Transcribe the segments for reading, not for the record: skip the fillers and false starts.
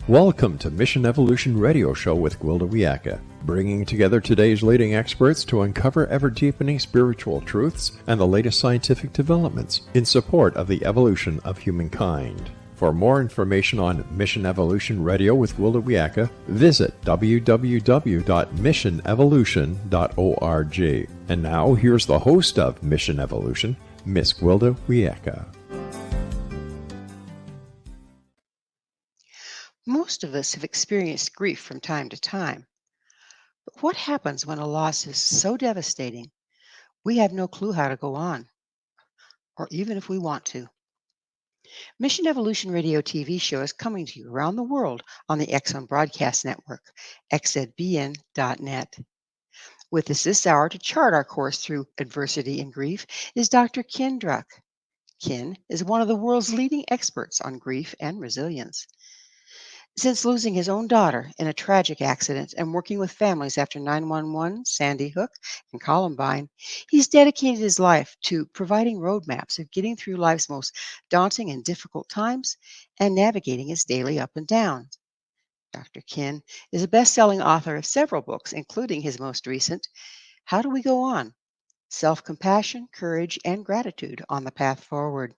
Welcome to Mission Evolution Radio Show with Gwilda Wiyaka, bringing together today's leading experts to uncover ever-deepening spiritual truths and the latest scientific developments in support of the evolution of humankind. For more information on Mission Evolution Radio with Gwilda Wiyaka, visit www.missionevolution.org. And now, here's the host of Mission Evolution, Miss Gwilda Wiyaka. Most of us have experienced grief from time to time. But what happens when a loss is so devastating, we have no clue how to go on, or even if we want to? Mission Evolution Radio TV show is coming to you around the world on the X Broadcast Network, xzbn.net. With us this hour to chart our course through adversity and grief is Dr. Ken Druck. Ken is one of the world's leading experts on grief and resilience. Since losing his own daughter in a tragic accident and working with families after 9/11, Sandy Hook, and Columbine, he's dedicated his life to providing roadmaps of getting through life's most daunting and difficult times and navigating its daily up and down. Dr. Ken is a best-selling author of several books, including his most recent, How Do We Go On? Self-Compassion, Courage, and Gratitude on the Path Forward.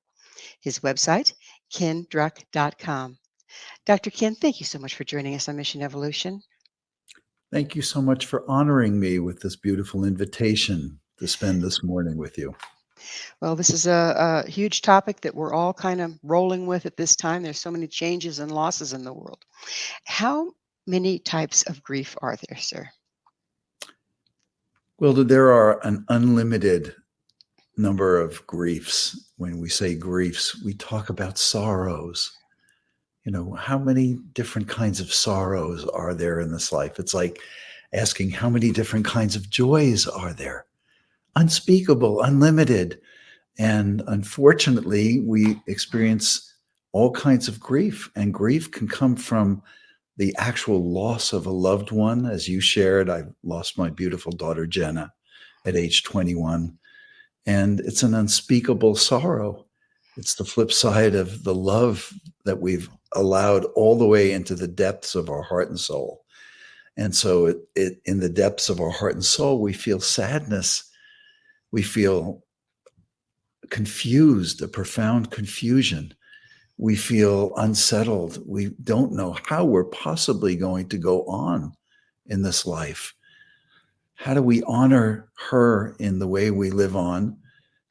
His website, kendruck.com. Dr. Ken, thank you so much for joining us on Mission Evolution. Thank you so much for honoring me with this beautiful invitation to spend this morning with you. Well, this is a huge topic that we're all kind of rolling with at this time. There's so many changes and losses in the world. How many types of grief are there, sir? Well, there are an unlimited number of griefs. When we say griefs, we talk about sorrows. You know, how many different kinds of sorrows are there in this life? It's like asking how many different kinds of joys are there? Unspeakable, unlimited. And unfortunately, we experience all kinds of grief. And grief can come from the actual loss of a loved one. As you shared, I lost my beautiful daughter, Jenna, at age 21. And it's an unspeakable sorrow. It's the flip side of the love that we've allowed all the way into the depths of our heart and soul. And so in the depths of our heart and soul, we feel sadness. We feel confused, a profound confusion. We feel unsettled. We don't know how we're possibly going to go on in this life. How do we honor her in the way we live on?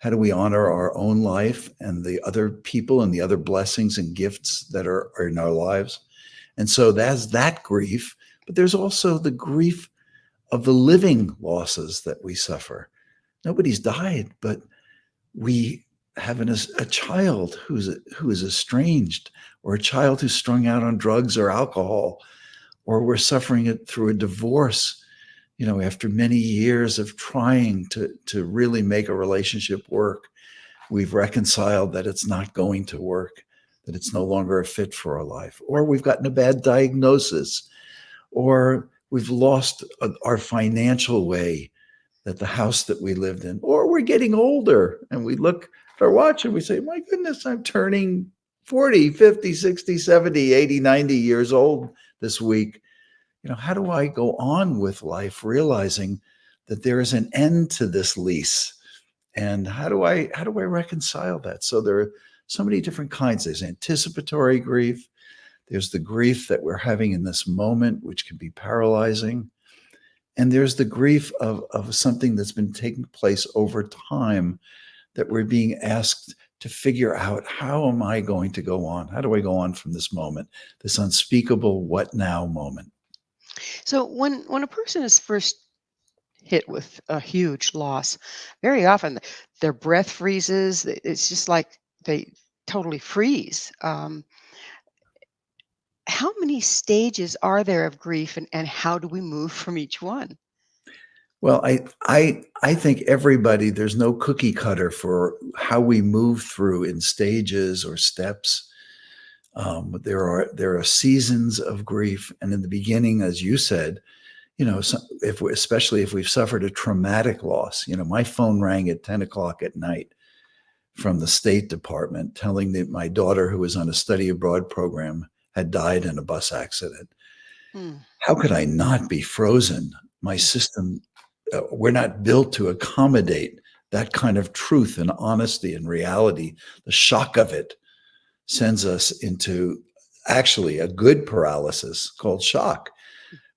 How do we honor our own life and the other people and the other blessings and gifts that are in our lives? And so that's that grief, but there's also the grief of the living losses that we suffer. Nobody's died, but we have a child who is estranged, or a child who's strung out on drugs or alcohol, or we're suffering it through a divorce. You know, after many years of trying to really make a relationship work, we've reconciled that it's not going to work, that it's no longer a fit for our life, or we've gotten a bad diagnosis, or we've lost our financial way, that the house that we lived in, or we're getting older and we look at our watch and we say, my goodness, I'm turning 40, 50, 60, 70, 80, 90 years old this week. You know, how do I go on with life realizing that there is an end to this lease? And how do I reconcile that? So there are so many different kinds. There's anticipatory grief. There's the grief that we're having in this moment, which can be paralyzing. And there's the grief of something that's been taking place over time that we're being asked to figure out, how am I going to go on? How do I go on from this moment, this unspeakable what now moment? So when a person is first hit with a huge loss, very often their breath freezes. It's just like they totally freeze. How many stages are there of grief, and how do we move from each one? Well, I think everybody, there's no cookie cutter for how we move through in stages or steps. There are seasons of grief, and in the beginning, as you said, you know, especially if we've suffered a traumatic loss. You know, my phone rang at 10 o'clock at night from the State Department telling me my daughter, who was on a study abroad program, had died in a bus accident. Mm. How could I not be frozen? My system, we're not built to accommodate that kind of truth and honesty and reality. The shock of it sends us into actually a good paralysis called shock,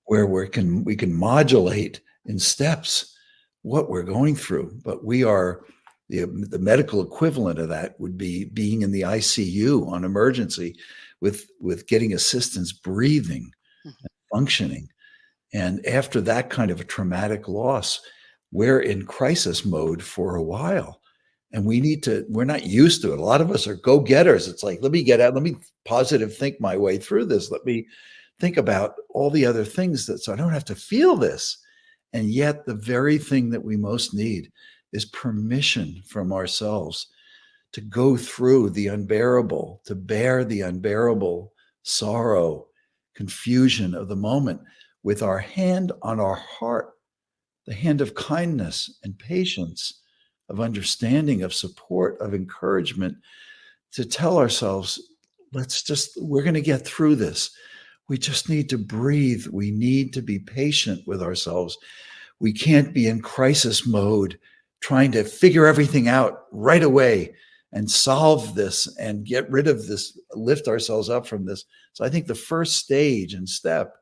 where we can modulate in steps what we're going through. But we are the medical equivalent of that would be being in the ICU on emergency with getting assistance, breathing, Mhm. functioning. And after that kind of a traumatic loss, we're in crisis mode for a while. And we're not used to it. A lot of us are go-getters. It's like, let me positive think my way through this. Let me think about all the other things so I don't have to feel this. And yet the very thing that we most need is permission from ourselves to go through the unbearable, to bear the unbearable sorrow, confusion of the moment with our hand on our heart, the hand of kindness and patience, of understanding, of support, of encouragement, to tell ourselves, we're going to get through this. We just need to breathe. We need to be patient with ourselves. We can't be in crisis mode trying to figure everything out right away and solve this and get rid of this, lift ourselves up from this. So I think the first stage and step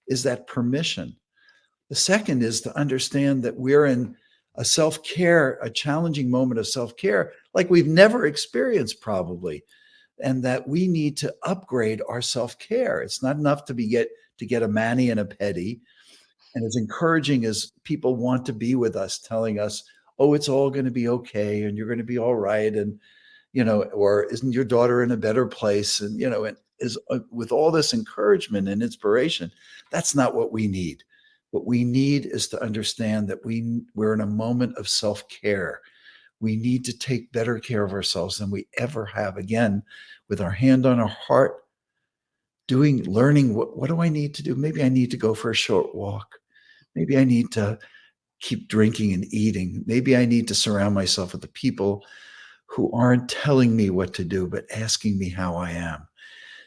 is that permission. The second is to understand that we're in a challenging moment of self-care like we've never experienced probably, and that we need to upgrade our self-care. It's not enough to get a mani and a pedi. And as encouraging as people want to be with us, telling us, oh, it's all going to be okay and you're going to be all right. And, or isn't your daughter in a better place? And, and is with all this encouragement and inspiration, that's not what we need. What we need is to understand that we're in a moment of self-care. We need to take better care of ourselves than we ever have. Again, with our hand on our heart, learning what do I need to do? Maybe I need to go for a short walk. Maybe I need to keep drinking and eating. Maybe I need to surround myself with the people who aren't telling me what to do, but asking me how I am.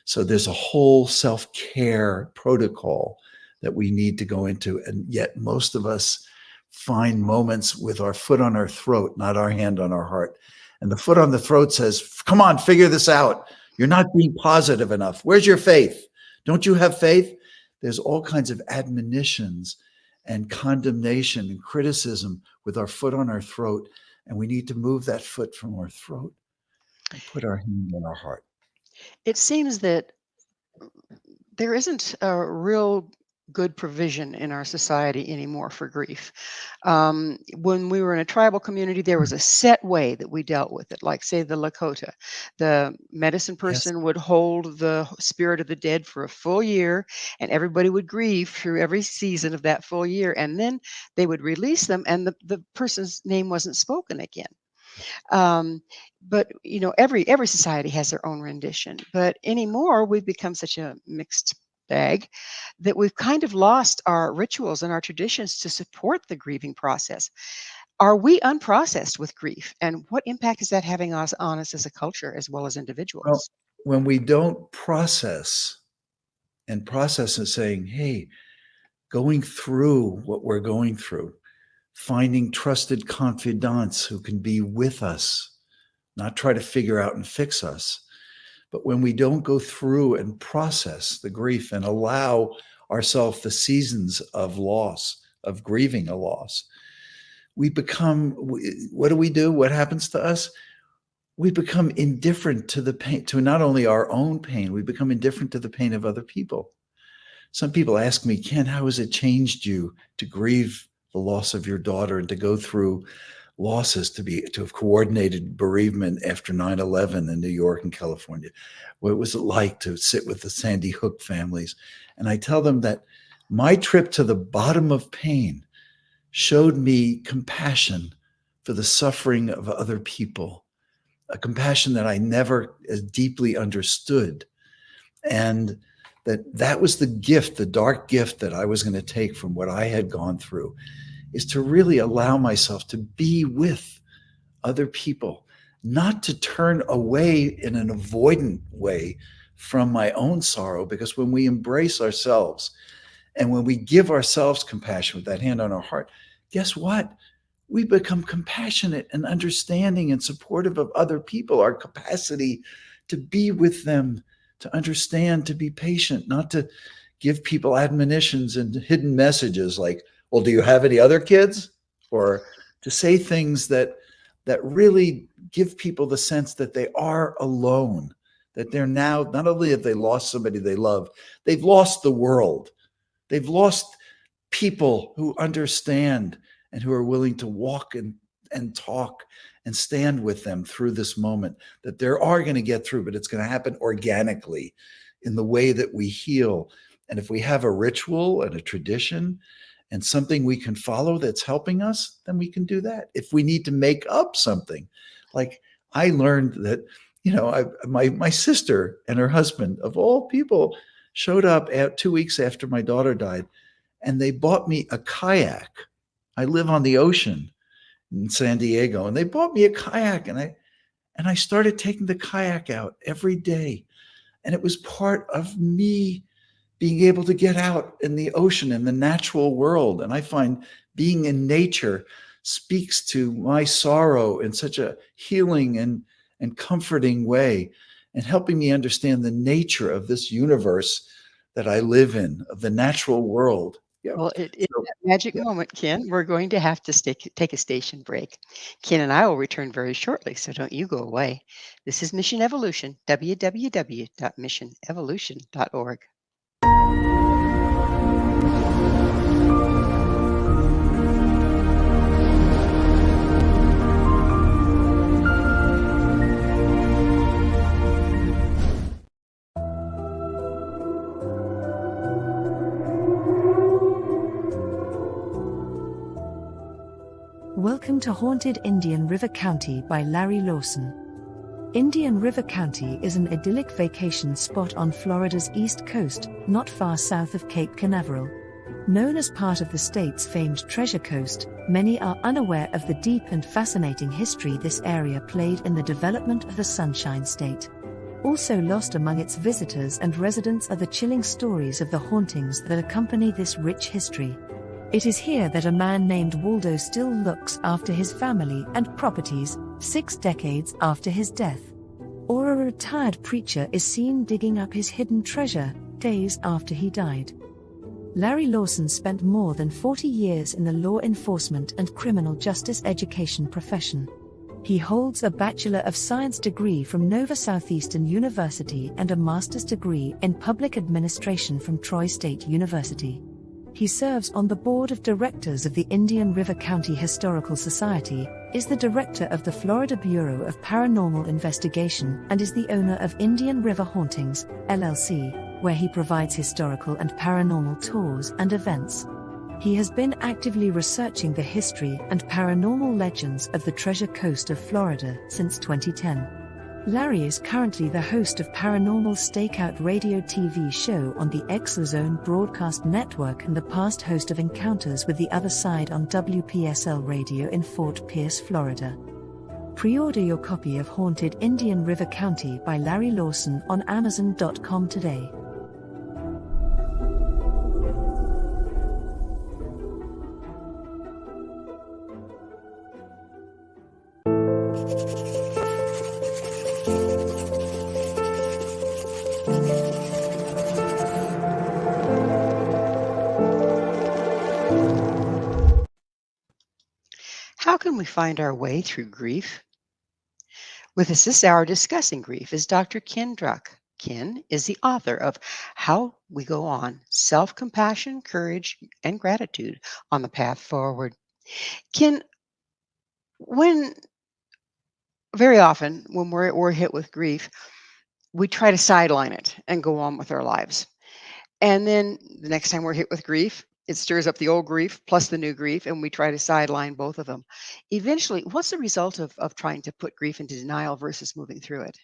So there's a whole self-care protocol that we need to go into. And yet most of us find moments with our foot on our throat, not our hand on our heart. And the foot on the throat says, come on, figure this out. You're not being positive enough. Where's your faith? Don't you have faith? There's all kinds of admonitions and condemnation and criticism with our foot on our throat. And we need to move that foot from our throat and put our hand on our heart. It seems that there isn't a real good provision in our society anymore for grief. When we were in a tribal community, there was a set way that we dealt with it. Like, say, the Lakota, the medicine Yes. person would hold the spirit of the dead for a full year, and everybody would grieve through every season of that full year, and then they would release them, and the person's name wasn't spoken again. Um, but every society has their own rendition. But anymore, we've become such a mixed bag that we've kind of lost our rituals and our traditions to support the grieving process. Are we unprocessed with grief, and what impact is that having on us as a culture as well as Well, individuals? when we don't process and saying, hey, going through what we're going through, finding trusted confidants who can be with us, not try to figure out and fix us. But when we don't go through and process the grief and allow ourselves the seasons of loss, of grieving a loss, what do? What happens to us? We become indifferent to the pain, to not only our own pain, we become indifferent to the pain of other people. Some people ask me, Ken, how has it changed you to grieve the loss of your daughter and to go through losses, to have coordinated bereavement after 9/11 in New York and California? What was it like to sit with the Sandy Hook families? And I tell them that my trip to the bottom of pain showed me compassion for the suffering of other people, a compassion that I never as deeply understood. And that was the gift, the dark gift that I was going to take from what I had gone through, is to really allow myself to be with other people, not to turn away in an avoidant way from my own sorrow, because when we embrace ourselves and when we give ourselves compassion with that hand on our heart, guess what? We become compassionate and understanding and supportive of other people. Our capacity to be with them, to understand, to be patient, not to give people admonitions and hidden messages like, well, do you have any other kids? Or to say things that really give people the sense that they are alone, that they're now, not only have they lost somebody they love, they've lost the world. They've lost people who understand and who are willing to walk and talk and stand with them through this moment that they are going to get through, but it's going to happen organically in the way that we heal. And if we have a ritual and a tradition and something we can follow that's helping us, then we can do that. If we need to make up something, like I learned that, my sister and her husband, of all people, showed up 2 weeks after my daughter died, and they bought me a kayak. I live on the ocean in San Diego, and they bought me a kayak, and I started taking the kayak out every day. And it was part of me being able to get out in the ocean, in the natural world. And I find being in nature speaks to my sorrow in such a healing and comforting way, and helping me understand the nature of this universe that I live in, of the natural world. Yeah. Well, it is that magic moment, Ken. We're going to have to take a station break. Ken and I will return very shortly, so don't you go away. This is Mission Evolution, www.missionevolution.org. Welcome to Haunted Indian River County by Larry Lawson. Indian River County is an idyllic vacation spot on Florida's east coast, not far south of Cape Canaveral. Known as part of the state's famed Treasure Coast, many are unaware of the deep and fascinating history this area played in the development of the Sunshine State. Also lost among its visitors and residents are the chilling stories of the hauntings that accompany this rich history. It is here that a man named Waldo still looks after his family and properties, 6 decades after his death. Or a retired preacher is seen digging up his hidden treasure, days after he died. Larry Lawson spent more than 40 years in the law enforcement and criminal justice education profession. He holds a Bachelor of Science degree from Nova Southeastern University and a master's degree in public administration from Troy State University. He serves on the board of directors of the Indian River County Historical Society, is the director of the Florida Bureau of Paranormal Investigation, and is the owner of Indian River Hauntings, LLC, where he provides historical and paranormal tours and events. He has been actively researching the history and paranormal legends of the Treasure Coast of Florida since 2010. Larry is currently the host of Paranormal Stakeout radio TV show on the Exozone Broadcast Network and the past host of Encounters with the Other Side on WPSL Radio in Fort Pierce, Florida. Pre-order your copy of Haunted Indian River County by Larry Lawson on Amazon.com today. How can we find our way through grief? With us this hour discussing grief is Dr. Ken Druck. Ken is the author of How We Go On, Self-Compassion, Courage, and Gratitude on the Path Forward. Ken, when very often when we're hit with grief, we try to sideline it and go on with our lives. And then the next time we're hit with grief, it stirs up the old grief plus the new grief, and we try to sideline both of them. Eventually, what's the result of trying to put grief into denial versus moving through it?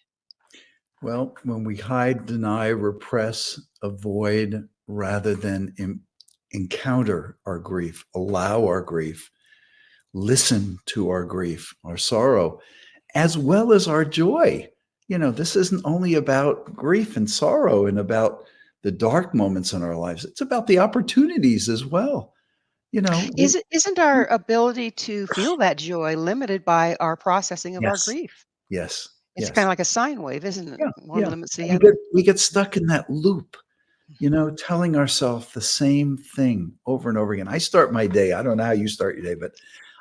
Well, when we hide, deny, repress, avoid, rather than encounter our grief, allow our grief, listen to our grief, our sorrow, as well as our joy. This isn't only about grief and sorrow and about the dark moments in our lives. It's about the opportunities as well. You know, we, Isn't our ability to feel that joy limited by our processing of our yes, grief? yes, It's yes. kinda like a sine wave, isn't it? Yeah, One yeah. limits the We get other. we get stuck in that loop, telling ourselves the same thing over and over again. I start my day, I don't know how you start your day, but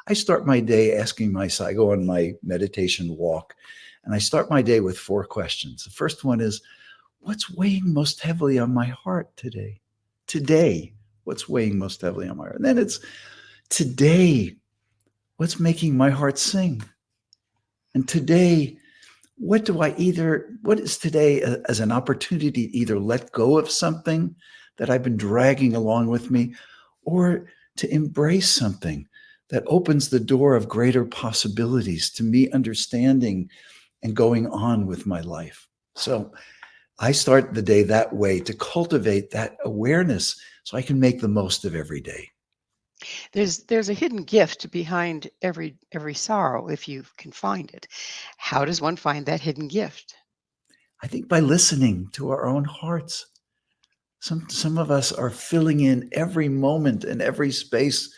I start my day asking myself, I go on my meditation walk, and I start my day with 4 questions. The first one is, what's weighing most heavily on my heart today? Today, what's weighing most heavily on my heart? And then it's today, what's making my heart sing? And today, what is today as an opportunity to either let go of something that I've been dragging along with me, or to embrace something that opens the door of greater possibilities to me understanding and going on with my life. So I start the day that way to cultivate that awareness so I can make the most of every day. There's a hidden gift behind every sorrow if you can find it. How does one find that hidden gift? I think by listening to our own hearts. Some of us are filling in every moment and every space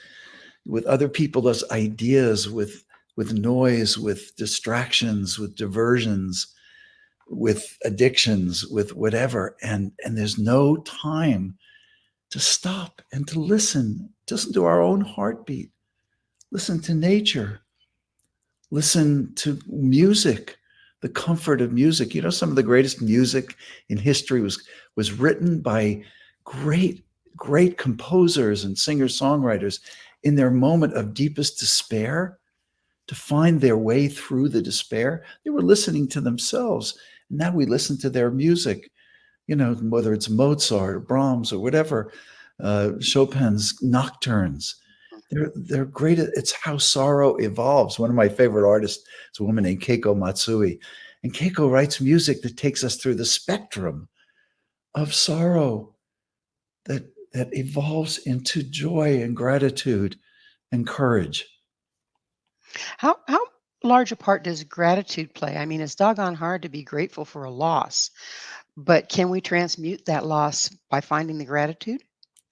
with other people's ideas, with noise, with distractions, with diversions, with addictions, with whatever. And there's no time to stop and to listen to our own heartbeat, listen to nature, listen to music, the comfort of music. Some of the greatest music in history was written by great, great composers and singer-songwriters in their moment of deepest despair. To find their way through the despair, they were listening to themselves. And now we listen to their music, whether it's Mozart or Brahms or whatever, Chopin's nocturnes. They're great. It's how sorrow evolves. One of my favorite artists is a woman named Keiko Matsui. And Keiko writes music that takes us through the spectrum of sorrow that evolves into joy and gratitude and courage. How large a part does gratitude play? I mean, it's doggone hard to be grateful for a loss, but can we transmute that loss by finding the gratitude?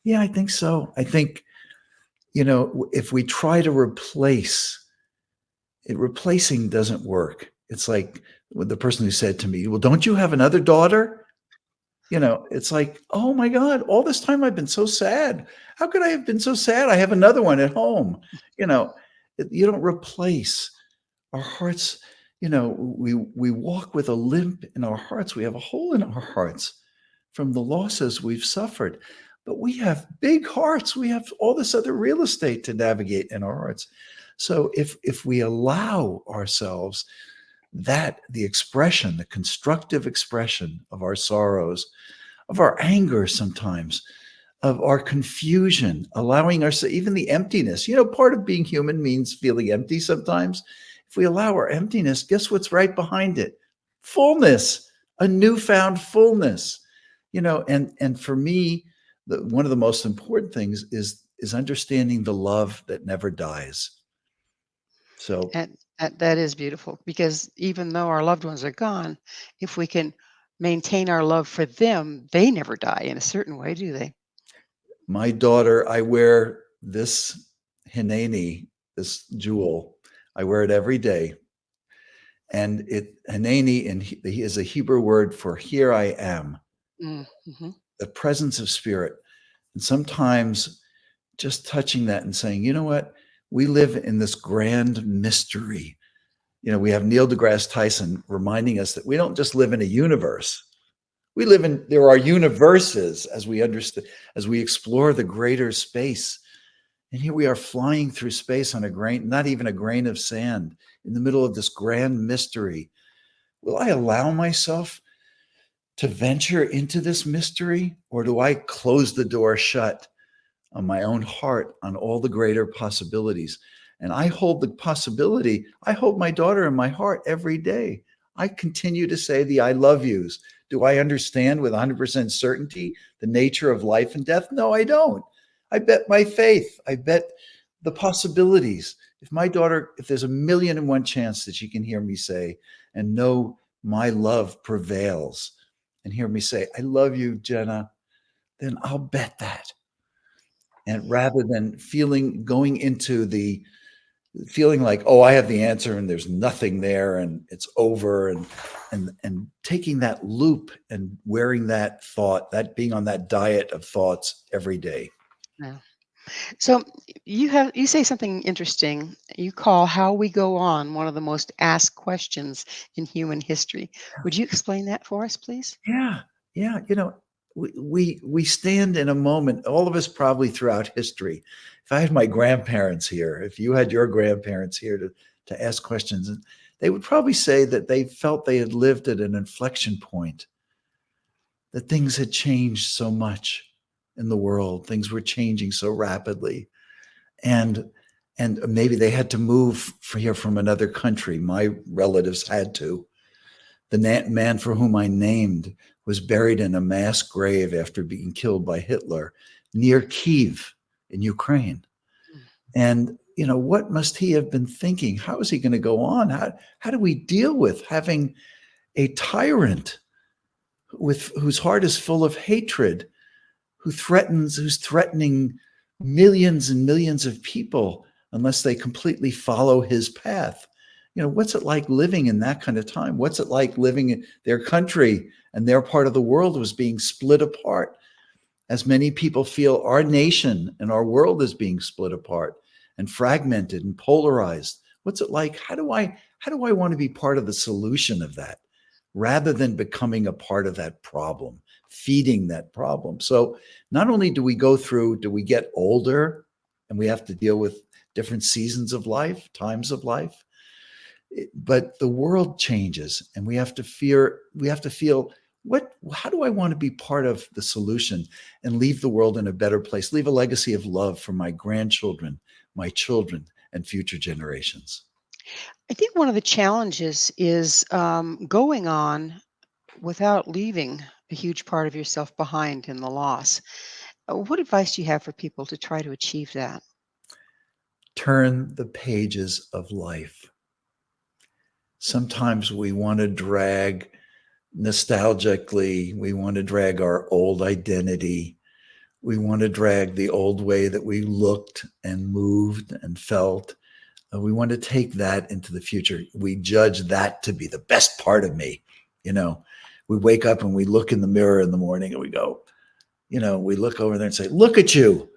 Yeah, I think so. I think, if we try to replacing doesn't work. It's like with the person who said to me, well, don't you have another daughter? It's like, oh my God, all this time I've been so sad. How could I have been so sad? I have another one at home. You know, you don't replace our hearts. We walk with a limp in our hearts. We have a hole in our hearts from the losses we've suffered. But we have big hearts. We have all this other real estate to navigate in our hearts. So if we allow ourselves the constructive expression of our sorrows, of our anger sometimes, of our confusion, allowing ourselves, even the emptiness, part of being human means feeling empty sometimes. If we allow our emptiness, guess what's right behind it? Fullness, a newfound fullness, and for me, one of the most important things is understanding the love that never dies. So And that is beautiful because even though our loved ones are gone, if we can maintain our love for them, they never die in a certain way, do they? my daughter, I wear this hineni, this jewel. I wear it every day. And hineni, and he is a Hebrew word for here I am, Mm-hmm. the presence of spirit. And sometimes just touching that and saying, you know what? We live in this grand mystery. We have Neil deGrasse Tyson reminding us that we don't just live in a universe. There are universes as we understand, as we explore the greater space. And here we are flying through space on not even a grain of sand in the middle of this grand mystery. Will I allow myself to venture into this mystery, or do I close the door shut on my own heart, on all the greater possibilities? And I hold my daughter in my heart every day. I continue to say the I love yous. Do I understand with 100% certainty the nature of life and death? No, I don't. I bet my faith. I bet the possibilities. If there's 1,000,001 chance that she can hear me say and know my love prevails, and hear me say, I love you, Jenna, then I'll bet that. And rather than going into the feeling like, oh, I have the answer and there's nothing there and it's over, and taking that loop and wearing that thought, that being on that diet of thoughts every day. Yeah. So you say something interesting. You call how we go on one of the most asked questions in human history. Would you explain that for us, please? Yeah, yeah. We stand in a moment, all of us probably throughout history. If I had my grandparents here, if you had your grandparents here to ask questions, they would probably say that they felt they had lived at an inflection point, that things had changed so much in the world. Things were changing so rapidly. And maybe they had to move here from another country. My relatives had to. The man for whom I named was buried in a mass grave after being killed by Hitler near Kyiv in Ukraine. And, what must he have been thinking? How is he going to go on? How do we deal with having a tyrant whose heart is full of hatred, who's threatening millions and millions of people unless they completely follow his path? What's it like living in that kind of time? What's it like living in their country and their part of the world was being split apart, as many people feel our nation and our world is being split apart and fragmented and polarized? What's it like? How do I want to be part of the solution of that rather than becoming a part of that problem, feeding that problem? So not only do we get older and we have to deal with different seasons of life, times of life, but the world changes and we have to feel how do I want to be part of the solution and leave the world in a better place, leave a legacy of love for my grandchildren, my children, and future generations? I think one of the challenges is going on without leaving a huge part of yourself behind in the loss. What advice do you have for people to try to achieve that? Turn the pages of life. Sometimes we want to drag nostalgically, we want to drag our old identity. We want to drag the old way that we looked and moved and felt. We want to take that into the future. We judge that to be the best part of me. We wake up and we look in the mirror in the morning and we go, we look over there and say, look at you.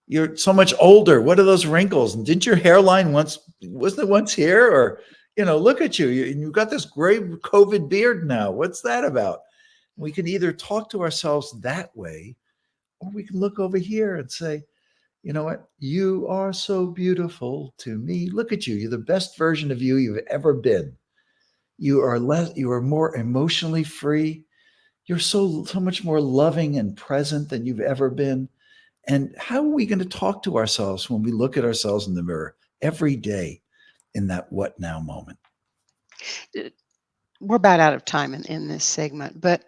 You're so much older. What are those wrinkles? And didn't your hairline wasn't it once here? Or, look at you. You've got this gray COVID beard now. What's that about? We can either talk to ourselves that way, or we can look over here and say, you know what? You are so beautiful to me. Look at you. You're the best version of you you've ever been. You are more emotionally free. You're so much more loving and present than you've ever been. And how are we going to talk to ourselves when we look at ourselves in the mirror every day in that what now moment? We're about out of time in this segment, but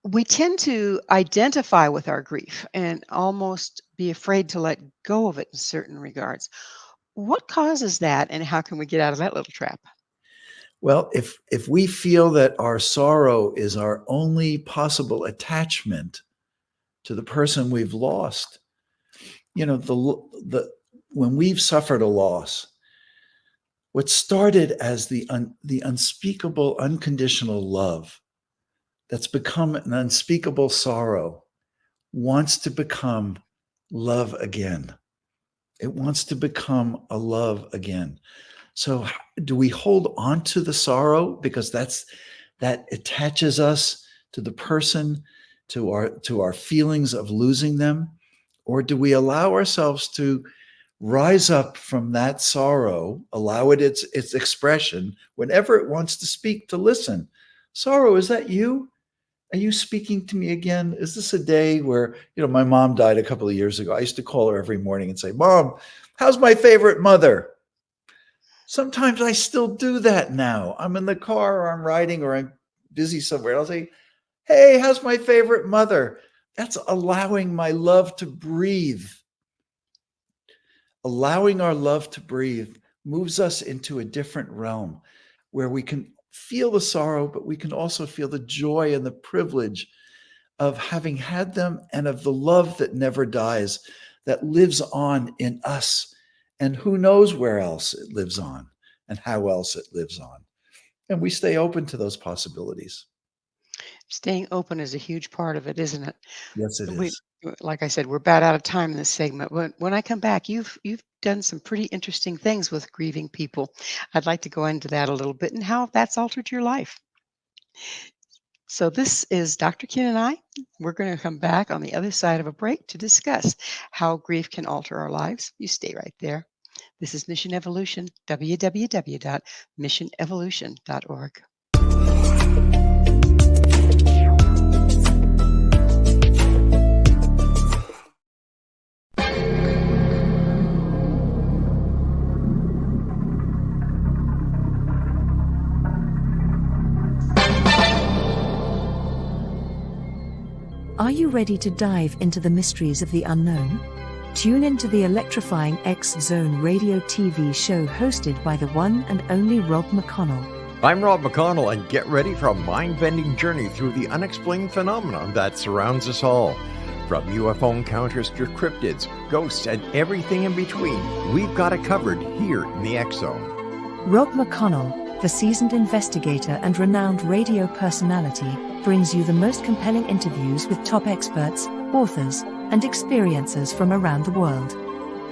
we tend to identify with our grief and almost be afraid to let go of it in certain regards. What causes that, and how can we get out of that little trap? Well, if we feel that our sorrow is our only possible attachment to the person we've lost, when we've suffered a loss, what started as the unspeakable, unconditional love that's become an unspeakable sorrow wants to become love again. It wants to become a love again. So do we hold on to the sorrow because that attaches us to the person, to our feelings of losing them? Or do we allow ourselves to rise up from that sorrow, allow it its expression whenever it wants to speak, to listen? Sorrow, is that you? Are you speaking to me again? Is this a day where, my mom died a couple of years ago. I used to call her every morning and say, Mom, how's my favorite mother? Sometimes I still do that now. I'm in the car or I'm riding or I'm busy somewhere. I'll say, hey, how's my favorite mother? That's allowing my love to breathe. Allowing our love to breathe moves us into a different realm where we can feel the sorrow, but we can also feel the joy and the privilege of having had them, and of the love that never dies, that lives on in us. And who knows where else it lives on and how else it lives on. And we stay open to those possibilities. Staying open is a huge part of it, isn't it? Yes, it We, is. like I said, we're about out of time in this segment. When I come back, you've done some pretty interesting things with grieving people. I'd like to go into that a little bit and how that's altered your life. So this is Dr. Ken and I. We're going to come back on the other side of a break to discuss how grief can alter our lives. You stay right there. This is Mission Evolution, www.missionevolution.org. Are you ready to dive into the mysteries of the unknown? Tune into the electrifying X Zone radio TV show hosted by the one and only Rob McConnell. I'm Rob McConnell, and get ready for a mind-bending journey through the unexplained phenomenon that surrounds us all. From UFO encounters to cryptids, ghosts, and everything in between, we've got it covered here in the X Zone. Rob McConnell, the seasoned investigator and renowned radio personality, brings you the most compelling interviews with top experts, authors, and experiencers from around the world.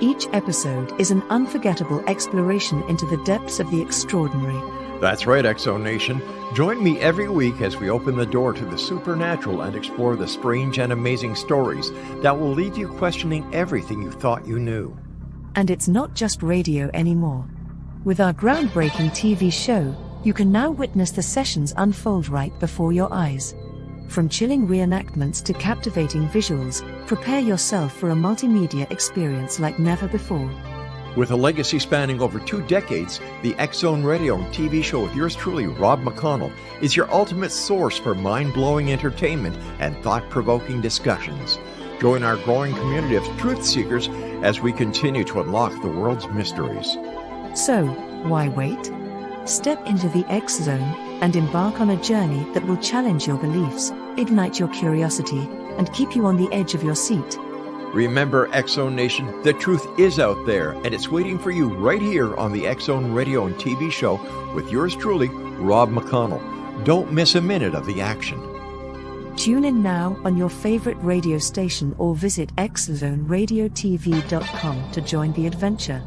Each episode is an unforgettable exploration into the depths of the extraordinary. That's right, X Zone Nation. Join me every week as we open the door to the supernatural and explore the strange and amazing stories that will leave you questioning everything you thought you knew. And it's not just radio anymore. With our groundbreaking TV show, you can now witness the sessions unfold right before your eyes. From chilling reenactments to captivating visuals, prepare yourself for a multimedia experience like never before. With a legacy spanning over 2 decades, the X Zone Radio and TV show with yours truly, Rob McConnell, is your ultimate source for mind-blowing entertainment and thought-provoking discussions. Join our growing community of truth seekers as we continue to unlock the world's mysteries. So, why wait? Step into the X Zone and embark on a journey that will challenge your beliefs, ignite your curiosity, and keep you on the edge of your seat. Remember, X Zone Nation, the truth is out there, and it's waiting for you right here on the X Zone Radio and TV show with yours truly, Rob McConnell. Don't miss a minute of the action. Tune in now on your favorite radio station or visit xzoneradiotv.com to join the adventure.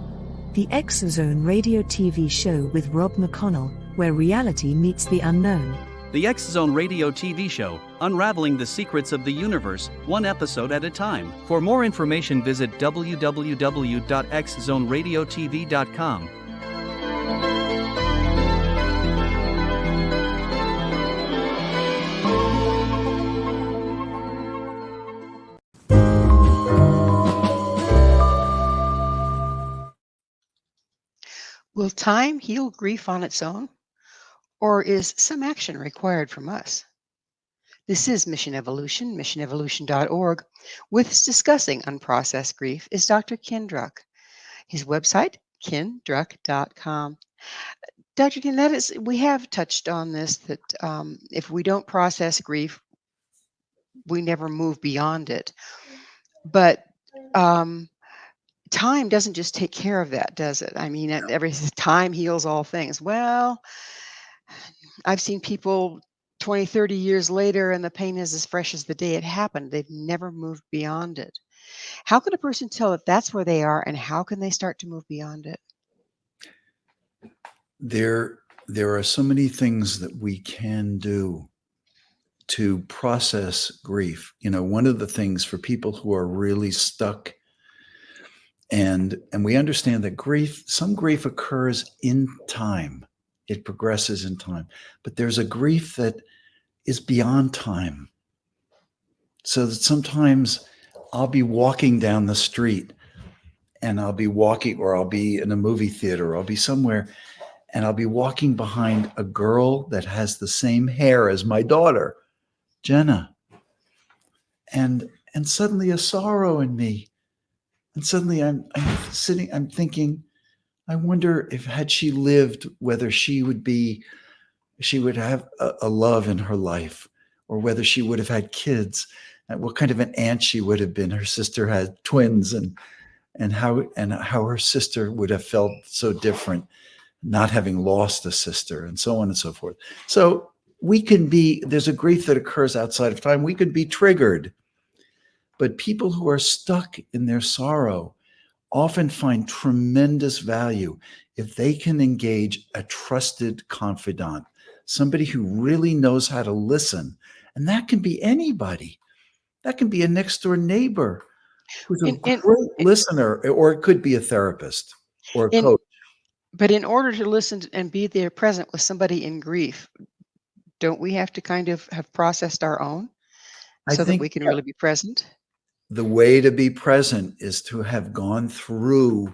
The X Zone Radio TV show with Rob McConnell, where reality meets the unknown. The X Zone Radio TV show, unraveling the secrets of the universe, one episode at a time. For more information, visit www.xzoneradiotv.com. Will time heal grief on its own? Or is some action required from us? This is Mission Evolution, missionevolution.org. With us discussing unprocessed grief is Dr. Ken Druck. His website, kendruck.com. Dr. Ken, we have touched on this, that if we don't process grief, we never move beyond it. But time doesn't just take care of that, does it? I mean, every time heals all things. Well, I've seen people 20, 30 years later, and the pain is as fresh as the day it happened. They've never moved beyond it. How can a person tell that that's where they are, and how can they start to move beyond it? There are so many things that we can do to process grief. You know, one of the things for people who are really stuck, and we understand that some grief occurs in time. It progresses in time, but there's a grief that is beyond time. So that sometimes I'll be walking down the street, and I'll be walking, or I'll be in a movie theater, or I'll be somewhere, and I'll be walking behind a girl that has the same hair as my daughter, Jenna. And suddenly a sorrow in me. And suddenly I'm thinking, I wonder if had she lived, whether she would be she would have a love in her life, or whether she would have had kids, and what kind of an aunt she would have been. Her sister had twins, and how her sister would have felt so different not having lost a sister, and so on and so forth. So there's a grief that occurs outside of time. We could be triggered, but people who are stuck in their sorrow often find tremendous value if they can engage a trusted confidant, somebody who really knows how to listen. And that can be anybody. That can be a next door neighbor who's a In great listener, or it could be a therapist or a in coach. but in order to listen and be there present with somebody in grief, don't we have to kind of have processed our own I so that think we can really be present? the way to be present is to have gone through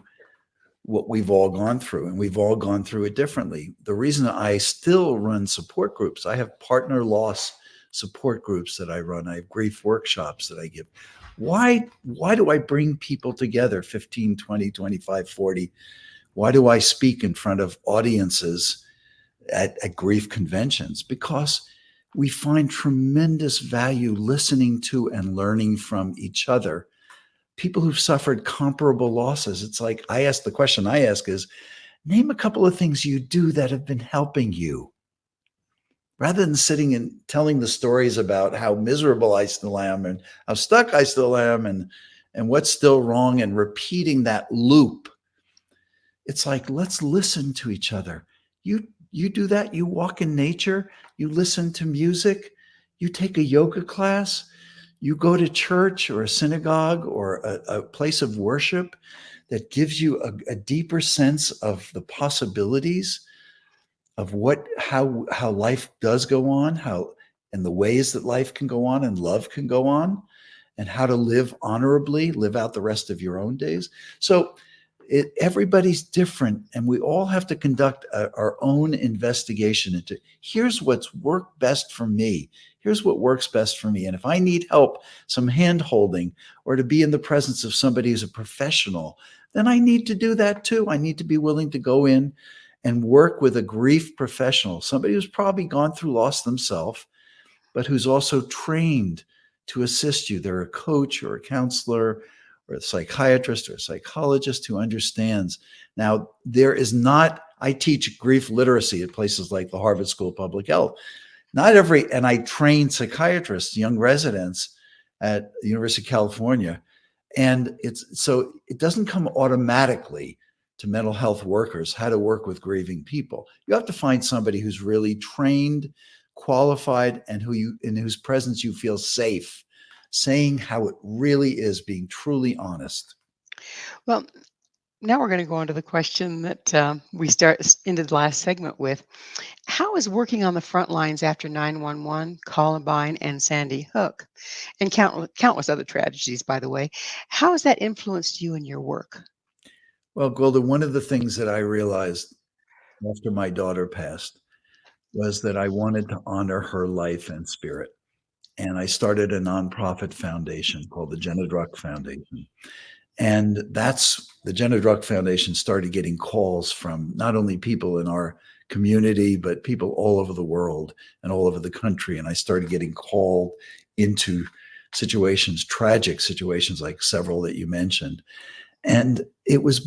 what we've all gone through, and we've all gone through it differently. The reason I still run support groups, I have partner loss support groups that I run. I have grief workshops that I give. Why do I bring people together 15, 20, 25, 40? Why do I speak in front of audiences at grief conventions? Because we find tremendous value listening to and learning from each other. People who've suffered comparable losses. It's like the question I ask is, name a couple of things you do that have been helping you. Rather than sitting and telling the stories about how miserable I still am and how stuck I still am and what's still wrong and repeating that loop. It's like, let's listen to each other. You do that. You walk in nature. You listen to music. You take a yoga class. You go to church or a synagogue or a place of worship that gives you a deeper sense of the possibilities of how life does go on, and the ways that life can go on and love can go on, and how to live honorably, live out the rest of your own days. So everybody's different, and we all have to conduct our own investigation into, here's what's worked best for me. Here's what works best for me. And if I need help, some hand holding, or to be in the presence of somebody who's a professional, then I need to do that too. I need to be willing to go in and work with a grief professional, somebody who's probably gone through loss themselves, but who's also trained to assist you. They're a coach or a counselor or a psychiatrist or a psychologist who understands. Now, I teach grief literacy at places like the Harvard School of Public Health. And I train psychiatrists, young residents at the University of California. And it doesn't come automatically to mental health workers how to work with grieving people. You have to find somebody who's really trained, qualified, and in whose presence you feel safe, saying how it really is, being truly honest. Well, now we're going to go on to the question that we ended the last segment with. How is working on the front lines after 9/11, Columbine, and Sandy Hook, and countless other tragedies, by the way, how has that influenced you in your work? Well, Gwilda, one of the things that I realized after my daughter passed was that I wanted to honor her life and spirit. And I started a nonprofit foundation called the Jenna Druck Foundation. And the Jenna Druck Foundation started getting calls from not only people in our community, but people all over the world and all over the country. And I started getting called into tragic situations like several that you mentioned. And it was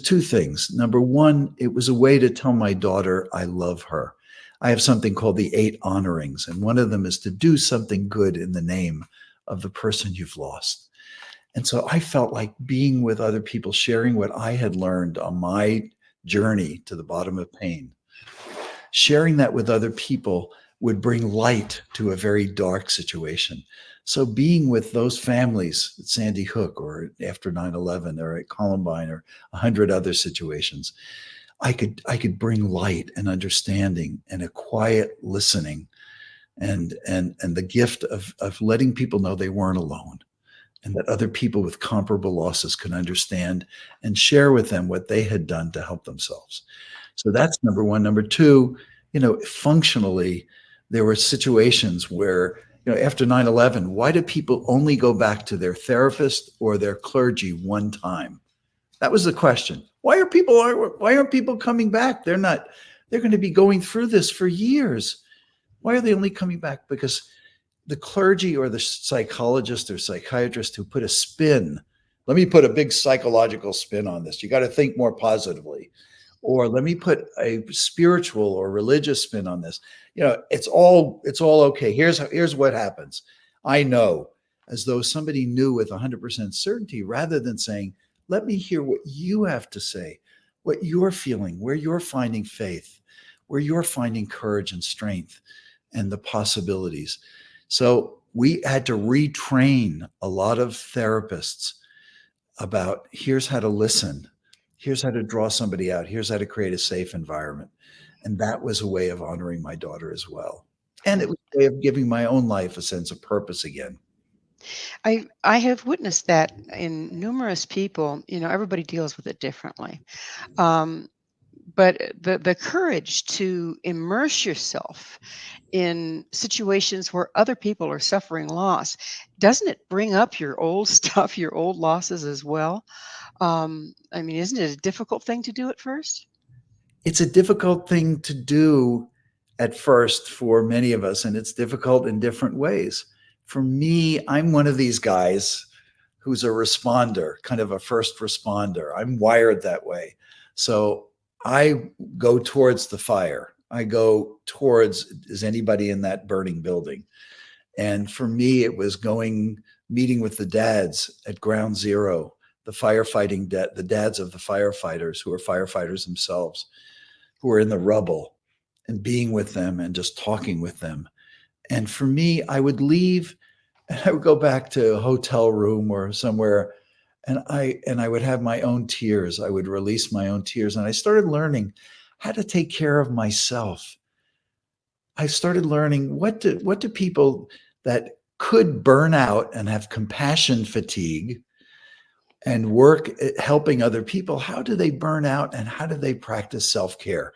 two things. Number one, it was a way to tell my daughter I love her. I have something called the 8 honorings, and one of them is to do something good in the name of the person you've lost. And so I felt like being with other people, sharing what I had learned on my journey to the bottom of pain, sharing that with other people would bring light to a very dark situation. So being with those families at Sandy Hook or after 9/11 or at Columbine or 100 other situations, I could bring light and understanding and a quiet listening and the gift of letting people know they weren't alone, and that other people with comparable losses could understand and share with them what they had done to help themselves. So that's number one. Number two, functionally, there were situations where, after 9/11, why do people only go back to their therapist or their clergy one time? That was the question. Why aren't people coming back? They're not They're going to be going through this for years. Why are they only coming back? Because the clergy or the psychologist or psychiatrist who put a spin, let me put a big psychological spin on this. You got to think more positively. Or let me put a spiritual or religious spin on this. It's all okay. Here's what happens. I know, as though somebody knew with 100% certainty, rather than saying, let me hear what you have to say, what you're feeling, where you're finding faith, where you're finding courage and strength and the possibilities. So we had to retrain a lot of therapists about here's how to listen, here's how to draw somebody out, here's how to create a safe environment. And that was a way of honoring my daughter as well. And it was a way of giving my own life a sense of purpose again. I have witnessed that in numerous people. Everybody deals with it differently. But the courage to immerse yourself in situations where other people are suffering loss, doesn't it bring up your old stuff, your old losses as well? Isn't it a difficult thing to do at first? It's a difficult thing to do at first for many of us, and it's difficult in different ways. For me, I'm one of these guys who's a responder, kind of a first responder. I'm wired that way. So I go towards the fire. I go towards, is anybody in that burning building? And for me, it was meeting with the dads at ground zero, the firefighting the dads of the firefighters who are firefighters themselves, who are in the rubble, and being with them and just talking with them. And for me, I would leave and I would go back to a hotel room or somewhere, and I would have my own tears. I would release my own tears. And I started learning how to take care of myself. I started learning what do people that could burn out and have compassion fatigue and work at helping other people, how do they burn out and how do they practice self-care?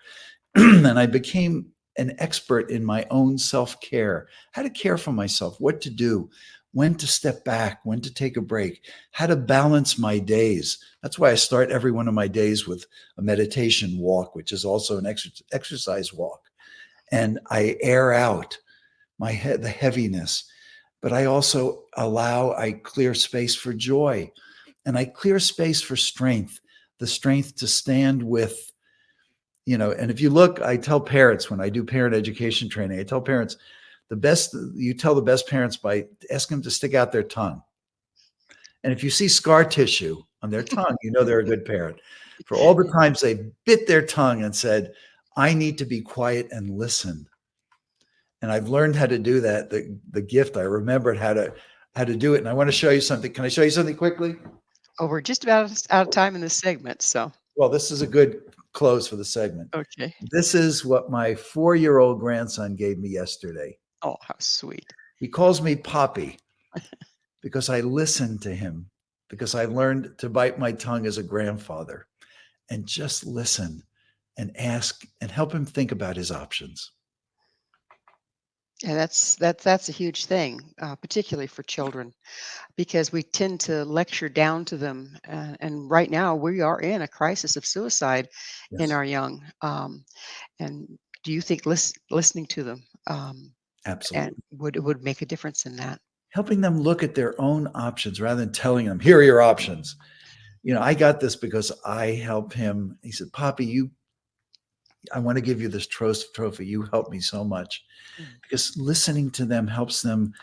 And I became an expert in my own self-care, how to care for myself, what to do, when to step back, when to take a break, how to balance my days. That's why I start every one of my days with a meditation walk, which is also an exercise walk. And I air out the heaviness, but I also I clear space for joy, and I clear space for strength, the strength to stand with, and if you look, I tell parents when I do parent education training, I tell parents you tell the best parents by asking them to stick out their tongue. And if you see scar tissue on their tongue, they're a good parent. For all the times they bit their tongue and said, I need to be quiet and listen. And I've learned how to do that. The gift, I remembered how to do it. And I want to show you something. Can I show you something quickly? Oh, we're just about out of time in this segment. So, well, this is a good close for the segment. Okay. This is what my 4-year-old grandson gave me yesterday. Oh, how sweet. He calls me Poppy because I listened to him, because I learned to bite my tongue as a grandfather and just listen and ask and help him think about his options. Yeah, that's a huge thing, particularly for children, because we tend to lecture down to them. And right now, we are in a crisis of suicide in our young. And do you think listening to them Absolutely and would make a difference in that? Helping them look at their own options rather than telling them, here are your options. I got this because I helped him. He said, Poppy, I want to give you this trophy. You helped me so much. Because listening to them helps them.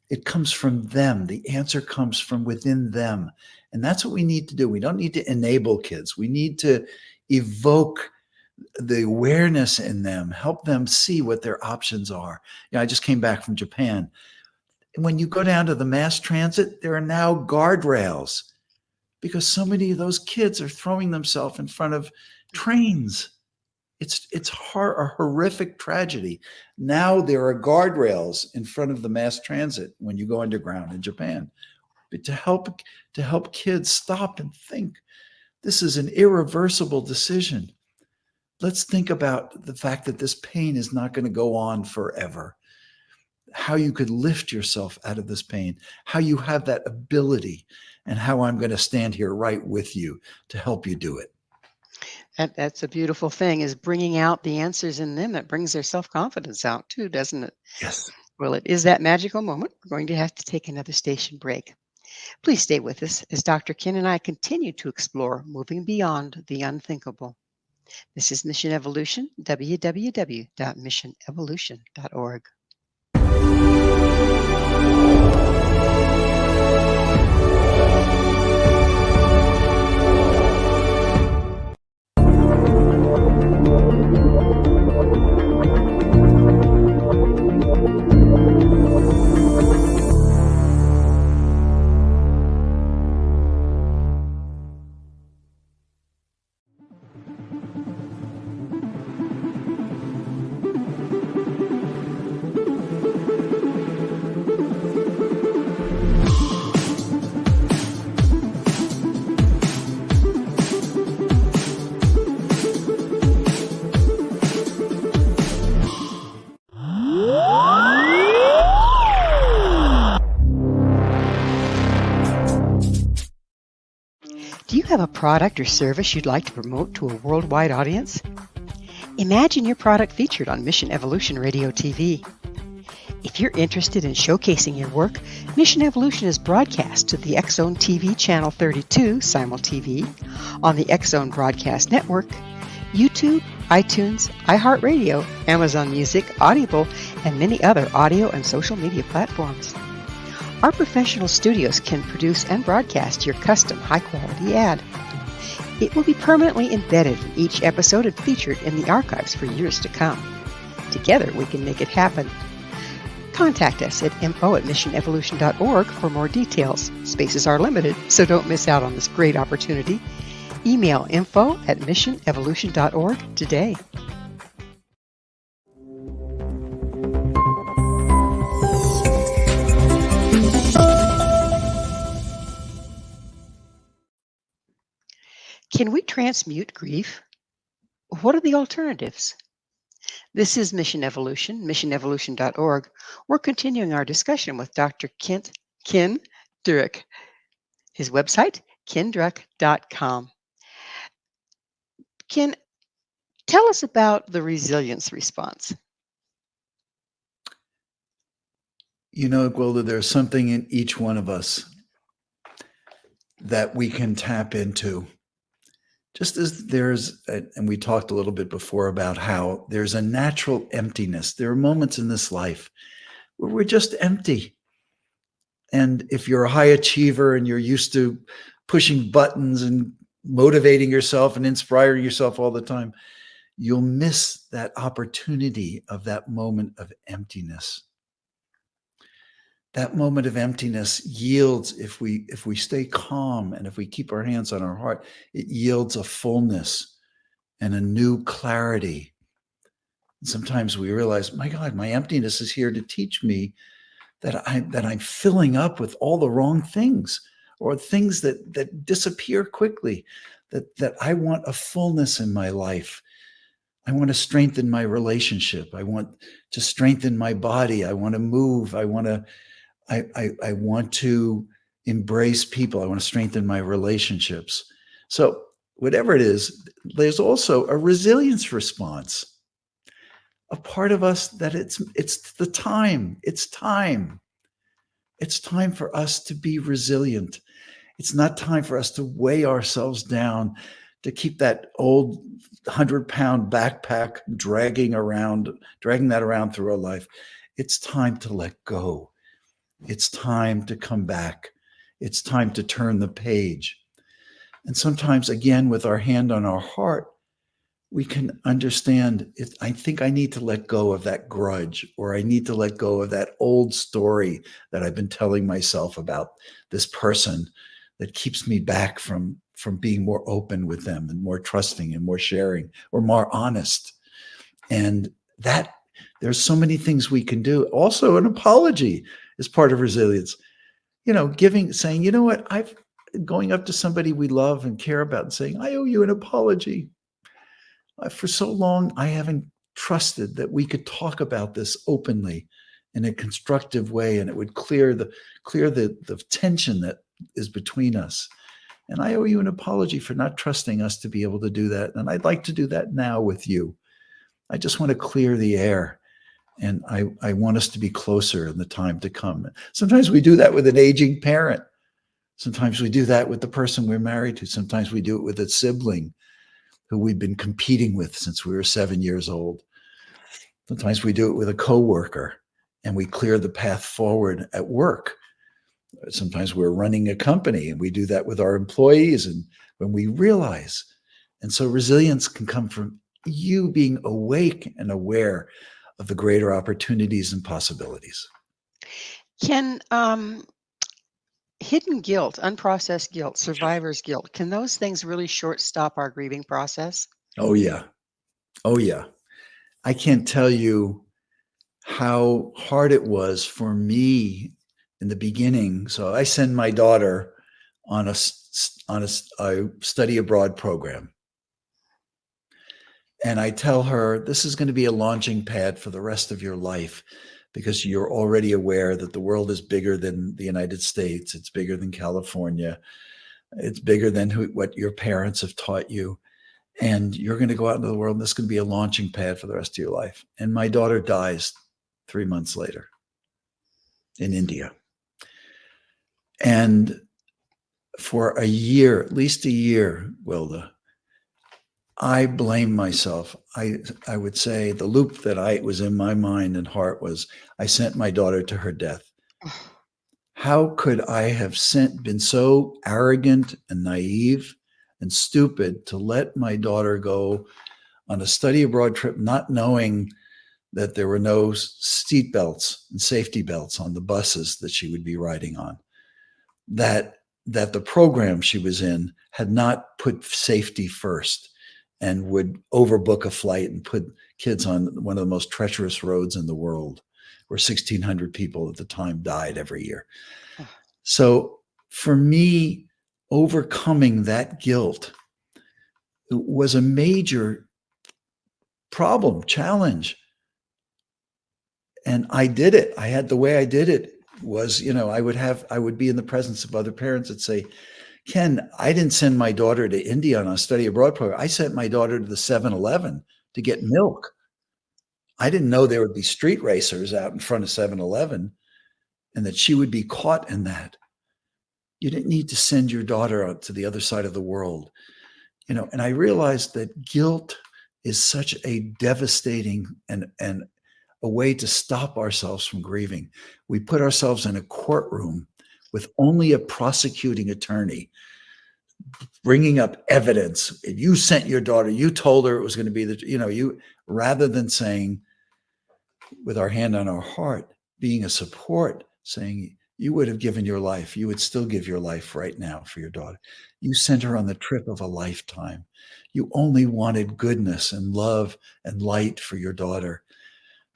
It comes from them. The answer comes from within them. And that's what we need to do. We don't need to enable kids. We need to evoke the awareness in them, help them see what their options are. I just came back from Japan. And when you go down to the mass transit, there are now guardrails because so many of those kids are throwing themselves in front of trains. It's a horrific tragedy. Now there are guardrails in front of the mass transit when you go underground in Japan, but to help kids stop and think. This is an irreversible decision. Let's think about the fact that this pain is not going to go on forever. How you could lift yourself out of this pain, how you have that ability, and how I'm going to stand here right with you to help you do it. That's a beautiful thing, is bringing out the answers in them. That brings their self-confidence out too, doesn't it? Yes. Well, it is that magical moment. We're going to have to take another station break. Please stay with us as Dr. Ken and I continue to explore moving beyond the unthinkable. This is Mission Evolution, www.missionevolution.org. Do you have a product or service you'd like to promote to a worldwide audience? Imagine your product featured on Mission Evolution Radio TV. If you're interested in showcasing your work, Mission Evolution is broadcast to the X-Zone TV Channel 32 Simul TV, on the X-Zone Broadcast Network, YouTube, iTunes, iHeartRadio, Amazon Music, Audible, and many other audio and social media platforms. Our professional studios can produce and broadcast your custom high-quality ad. It will be permanently embedded in each episode and featured in the archives for years to come. Together, we can make it happen. Contact us at info@missionevolution.org for more details. Spaces are limited, so don't miss out on this great opportunity. Email info@missionevolution.org today. Can we transmute grief? What are the alternatives? This is Mission Evolution, missionevolution.org. We're continuing our discussion with Dr. Ken Druck. His website, kendruck.com. Ken, tell us about the resilience response. You know, Gwilda, there's something in each one of us that we can tap into. Just as and we talked a little bit before about how there's a natural emptiness. There are moments in this life where we're just empty. And if you're a high achiever and you're used to pushing buttons and motivating yourself and inspiring yourself all the time, you'll miss that opportunity of that moment of emptiness. That moment of emptiness yields, if we stay calm and if we keep our hands on our heart, it yields a fullness and a new clarity. And sometimes we realize, my God, my emptiness is here to teach me that I'm filling up with all the wrong things, or things that disappear quickly, that I want a fullness in my life. I want to strengthen my relationship. I want to strengthen my body. I want to move. I want to embrace people. I want to strengthen my relationships. So whatever it is, there's also a resilience response. A part of us that it's the time. It's time. It's time for us to be resilient. It's not time for us to weigh ourselves down, to keep that old 100-pound backpack dragging that around through our life. It's time to let go. It's time to come back. It's time to turn the page. And sometimes, again, with our hand on our heart, we can understand, I think I need to let go of that grudge, or I need to let go of that old story that I've been telling myself about this person that keeps me back from being more open with them and more trusting and more sharing or more honest. And that there's so many things we can do. Also, an apology is part of resilience. Saying, you know what, going up to somebody we love and care about and saying, I owe you an apology. For so long, I haven't trusted that we could talk about this openly in a constructive way, and it would clear the tension that is between us. And I owe you an apology for not trusting us to be able to do that. And I'd like to do that now with you. I just want to clear the air. And I want us to be closer in the time to come. Sometimes we do that with an aging parent. Sometimes we do that with the person we're married to. Sometimes we do it with a sibling who we've been competing with since we were 7 years old. Sometimes we do it with a coworker and we clear the path forward at work. Sometimes we're running a company and we do that with our employees, and when we realize. And so resilience can come from you being awake and aware of the greater opportunities and possibilities. Can hidden guilt, unprocessed guilt, survivor's guilt, can those things really short stop our grieving process? Oh, yeah. Oh, yeah. I can't tell you how hard it was for me in the beginning. So I send my daughter on a study abroad program. And I tell her, this is going to be a launching pad for the rest of your life, because you're already aware that the world is bigger than the United States. It's bigger than California. It's bigger than what your parents have taught you. And you're going to go out into the world, and this is going to be a launching pad for the rest of your life. And my daughter dies 3 months later in India. And for a year, at least a year, Gwilda, I blame myself. I would say the loop that was in my mind and heart was, I sent my daughter to her death. How could I have been so arrogant and naive and stupid to let my daughter go on a study abroad trip, not knowing that there were no seat belts and safety belts on the buses that she would be riding on, that the program she was in had not put safety first and would overbook a flight and put kids on one of the most treacherous roads in the world, where 1,600 people at the time died every year. So for me, overcoming that guilt was a major problem, challenge. And I did it. The way I did it was, I would be in the presence of other parents that say, Ken, I didn't send my daughter to India on a study abroad program. I sent my daughter to the 7-Eleven to get milk. I didn't know there would be street racers out in front of 7-Eleven and that she would be caught in that. You didn't need to send your daughter out to the other side of the world. And I realized that guilt is such a devastating and a way to stop ourselves from grieving. We put ourselves in a courtroom with only a prosecuting attorney bringing up evidence. You sent your daughter, you told her it was going to be rather than saying, with our hand on our heart, being a support, saying, you would have given your life. You would still give your life right now for your daughter. You sent her on the trip of a lifetime. You only wanted goodness and love and light for your daughter.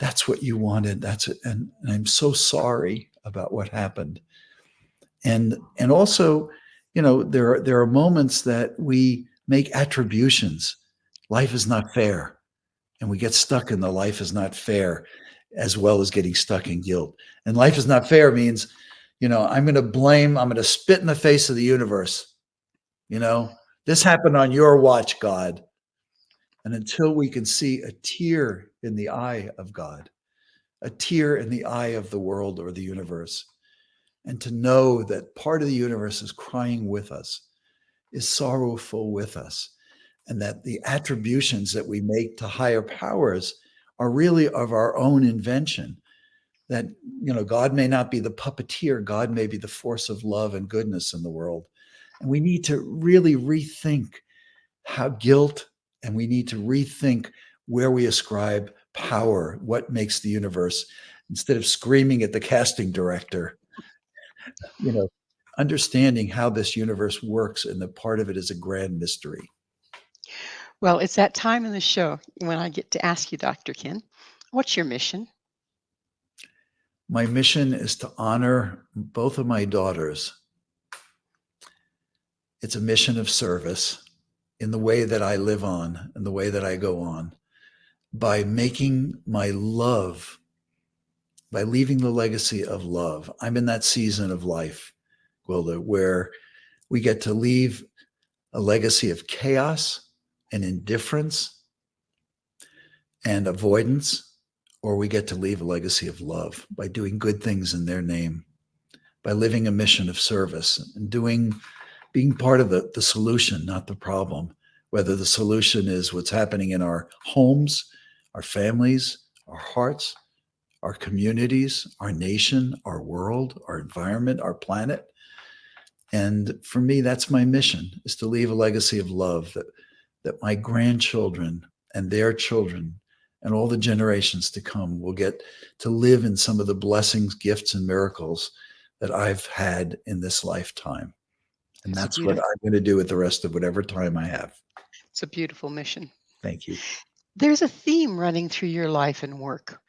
That's what you wanted. That's it. And I'm so sorry about what happened. And also, there are moments that we make attributions. Life is not fair. And we get stuck in the life is not fair, as well as getting stuck in guilt. And life is not fair means, I'm going to spit in the face of the universe. This happened on your watch, God. And until we can see a tear in the eye of God, a tear in the eye of the world or the universe, and to know that part of the universe is crying with us, is sorrowful with us, and that the attributions that we make to higher powers are really of our own invention. That, God may not be the puppeteer, God may be the force of love and goodness in the world. And we need to really rethink how guilt, and we need to rethink where we ascribe power, what makes the universe, instead of screaming at the casting director, understanding how this universe works, and that part of it is a grand mystery. Well, it's that time in the show when I get to ask you, Dr. Ken, what's your mission? My mission is to honor both of my daughters. It's a mission of service in the way that I live on and the way that I go on, by making my love, by leaving the legacy of love. I'm in that season of life, Gwilda, where We get to leave a legacy of chaos and indifference and avoidance, or we get to leave a legacy of love by doing good things in their name, by living a mission of service and being part of the solution, not the problem. Whether the solution is what's happening in our homes, our families, our hearts, our communities, our nation, our world, our environment, our planet. And for me, that's my mission, is to leave a legacy of love that my grandchildren and their children and all the generations to come will get to live in some of the blessings, gifts, and miracles that I've had in this lifetime. And that's what I'm going to do with the rest of whatever time I have. It's a beautiful mission. Thank you. There's a theme running through your life and work.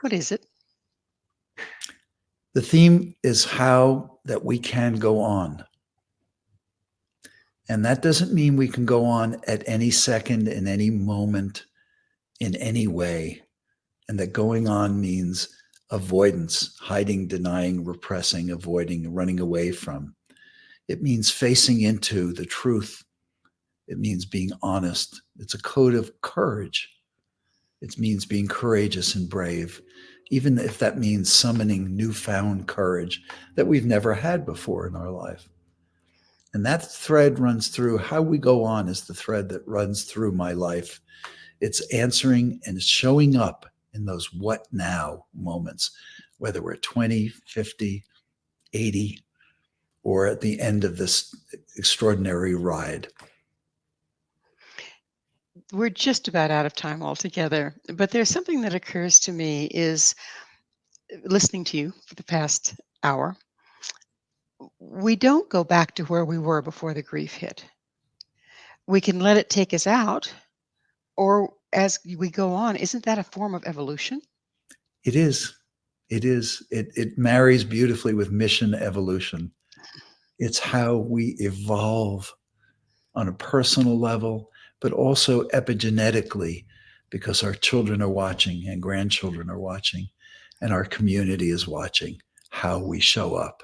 What is it? The theme is how that we can go on. And that doesn't mean we can go on at any second, in any moment, in any way. And that going on means avoidance, hiding, denying, repressing, avoiding, running away from. It means facing into the truth. It means being honest. It's a code of courage. It means being courageous and brave, even if that means summoning newfound courage that we've never had before in our life. And that thread runs through how we go on is the thread that runs through my life. It's answering and it's showing up in those what now moments, whether we're 20, 50, 80, or at the end of this extraordinary ride. We're just about out of time altogether, but there's something that occurs to me is listening to you for the past hour. We don't go back to where we were before the grief hit. We can let it take us out, or as we go on. Isn't that a form of evolution? It is. It is. It marries beautifully with mission evolution. It's how we evolve on a personal level, but also epigenetically, because our children are watching and grandchildren are watching, and our community is watching how we show up.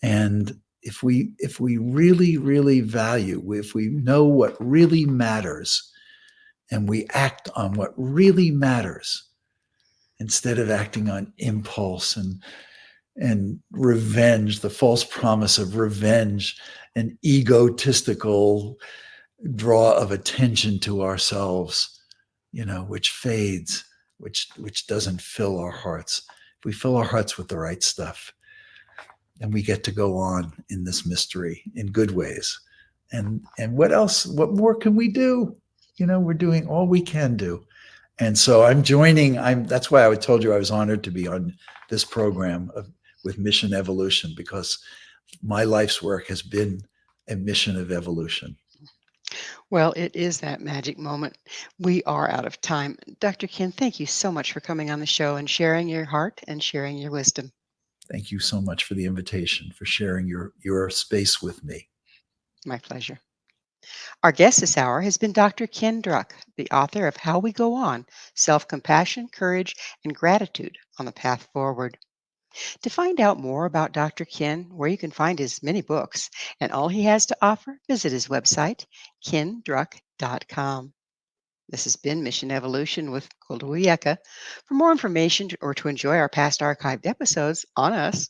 And if we really, really value, if we know what really matters, and we act on what really matters, instead of acting on impulse and revenge, the false promise of revenge, an egotistical draw of attention to ourselves, which fades, which doesn't fill our hearts. If we fill our hearts with the right stuff, and we get to go on in this mystery in good ways. And what else? What more can we do? We're doing all we can do. And so that's why I told you I was honored to be on this program with Mission Evolution, because my life's work has been a mission of evolution. Well, it is that magic moment. We are out of time. Dr. Ken, thank you so much for coming on the show and sharing your heart and sharing your wisdom. Thank you so much for the invitation, for sharing your space with me. My pleasure. Our guest this hour has been Dr. Ken Druck, the author of How We Go On, Self-Compassion, Courage, and Gratitude on the Path Forward. To find out more about Dr. Ken, where you can find his many books and all he has to offer, visit his website, kendruck.com. This has been Mission Evolution with Gwilda Wiyaka. For more information or to enjoy our past archived episodes on us,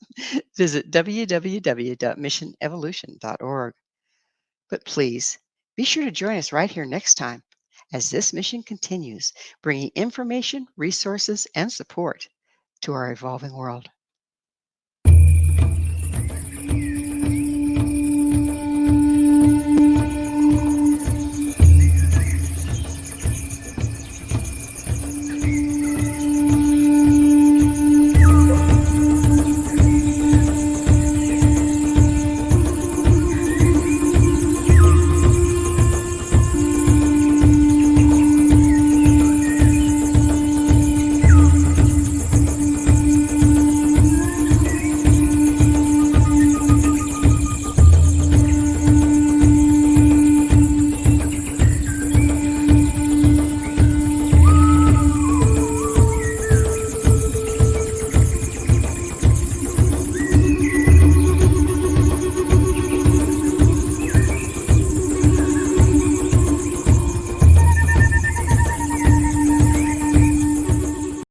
visit www.missionevolution.org. But please, be sure to join us right here next time as this mission continues, bringing information, resources, and support to our evolving world.